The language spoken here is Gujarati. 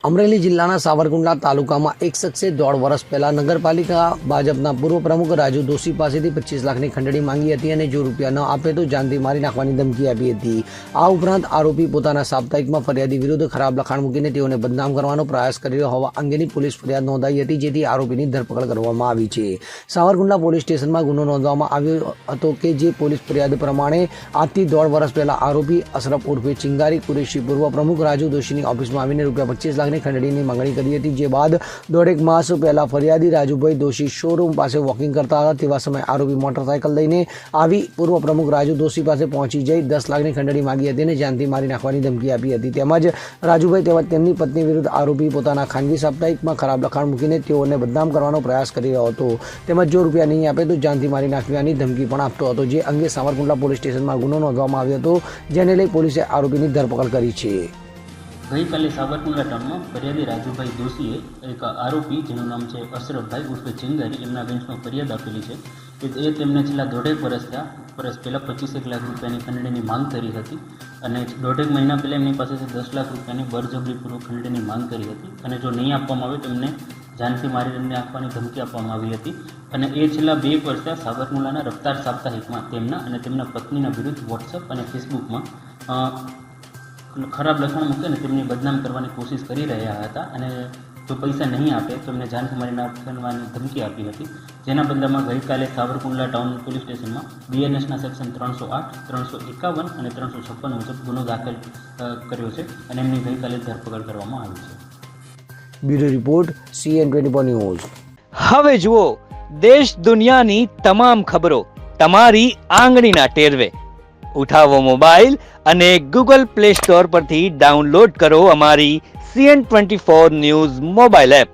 અમરેલી જિલ્લાના સાવરકુંડલા તાલુકામાં એક શખ્સે 1.5 વર્ષ પહેલા નગરપાલિકા ભાજપના પૂર્વ પ્રમુખ રાજુ દોશી પાસેથી 25 લાખની ખંડણી માંગી હતી અને જો રૂપિયા ન આપે તો જાનથી મારી નાખવાની ધમકી આપી હતી। આ ઉપરાંત આરોપી પોતાના સાપ્તાહિકમાં ફરિયાદી વિરુદ્ધ ખરાબ લખાણ મૂકીને તેઓને બદનામ કરવાનો પ્રયાસ કરી રહ્યો હોવા અંગેની પોલીસ ફરિયાદ નોંધાઈ હતી, જેથી આરોપીની ધરપકડ કરવામાં આવી છે। સાવરકુંડલા પોલીસ સ્ટેશનમાં ગુનો નોંધવામાં આવ્યો હતો કે જે પોલીસ ફરિયાદ પ્રમાણે આજથી 1.5 વર્ષ પહેલા આરોપી અશરફ ઉર્ફે ચિંગારી કુરેશી પૂર્વ પ્રમુખ રાજુ દોશીની ઓફિસમાં આવીને રૂપિયા 25 લાખની ખંડણીની માંગણી કરી હતી। જે બાદ 1.5 માસ પહેલા ફરિયાદી રાજુભાઈ દોશી શોરૂમ પાસે વોકિંગ કરતા હતા, તેવા સમયે આરોપી મોટરસાયકલ લઈને આવી પૂર્વ પ્રમુખ રાજુ દોશી પાસે પહોંચી જઈ 10 લાખની ખંડણી માંગી હતી અને જાનથી મારી નાખવાની ધમકી આપી હતી। તેમજ રાજુભાઈ તેમજ તેમની પત્ની વિરુદ્ધ આરોપી પોતાના ખાનગી સાપ્તાહિકમાં ખરાબ લખાણ મૂકીને તેઓને બદનામ કરવાનો પ્રયાસ કરી રહ્યો હતો, તેમજ જો રૂપિયા નહીં આપે તો જાનથી મારી નાખવાની ધમકી પણ આપતો હતો, જે અંગે સાવરકુંડલા પોલીસ સ્ટેશનમાં ગુનો નોંધવામાં આવ્યો હતો, જેને લઈ પોલીસે આરોપીની ધરપકડ કરી છે। ગઈકાલે સાવરકુંડલા ટાઉનમાં ફરિયાદી રાજુભાઈ દોશીએ એક આરોપી જેનું નામ છે અશરફભાઈ ઉર્ફે ચિંગારી એમના બેન્ચમાં ફરિયાદ આપેલી છે કે એ તેમને છેલ્લા 1.5 વર્ષ પહેલાં 25 લાખ રૂપિયાની ખંડણીની માંગ કરી હતી અને 1.5 મહિના પહેલાં એમની પાસેથી 10 લાખ રૂપિયાની બળજબરીપૂર્વક ખંડણીની માંગ કરી હતી અને જો નહીં આપવામાં આવે તો એમને જાનથી મારી નાખવાની ધમકી આપવામાં આવી હતી અને એ છેલ્લા 2 વર્ષથી સાવરકુંડલાના રફતાર સાપ્તાહિકમાં તેમના અને તેમના પત્નીના વિરુદ્ધ વોટ્સઅપ અને ફેસબુકમાં ખરાબ લખાણ મૂકી અને તેમની બદનામ કરવાની કોશિશ કરી રહ્યા હતા અને જો પૈસા નહીં આપે તો એમને જાનથી મારી નાખવાની ધમકી આપી હતી, જેના બદલામાં ગઈકાલે સાવરકુંડલા ટાઉન પોલીસ સ્ટેશનમાં બીએનએસના સેક્શન 308, 351 અને 356 મુજબ ગુનો દાખલ કર્યો છે અને એમની ગઈકાલે ધરપકડ કરવામાં આવી છે। Bureau report CN24 news. હવે જુઓ દેશ દુનિયાની તમામ ખબરો તમારી આંગળીના ટેરવે। ઉઠાવો મોબાઈલ અને Google Play Store પરથી ડાઉનલોડ કરો અમારી CN24 ન્યૂઝ મોબાઈલ એપ।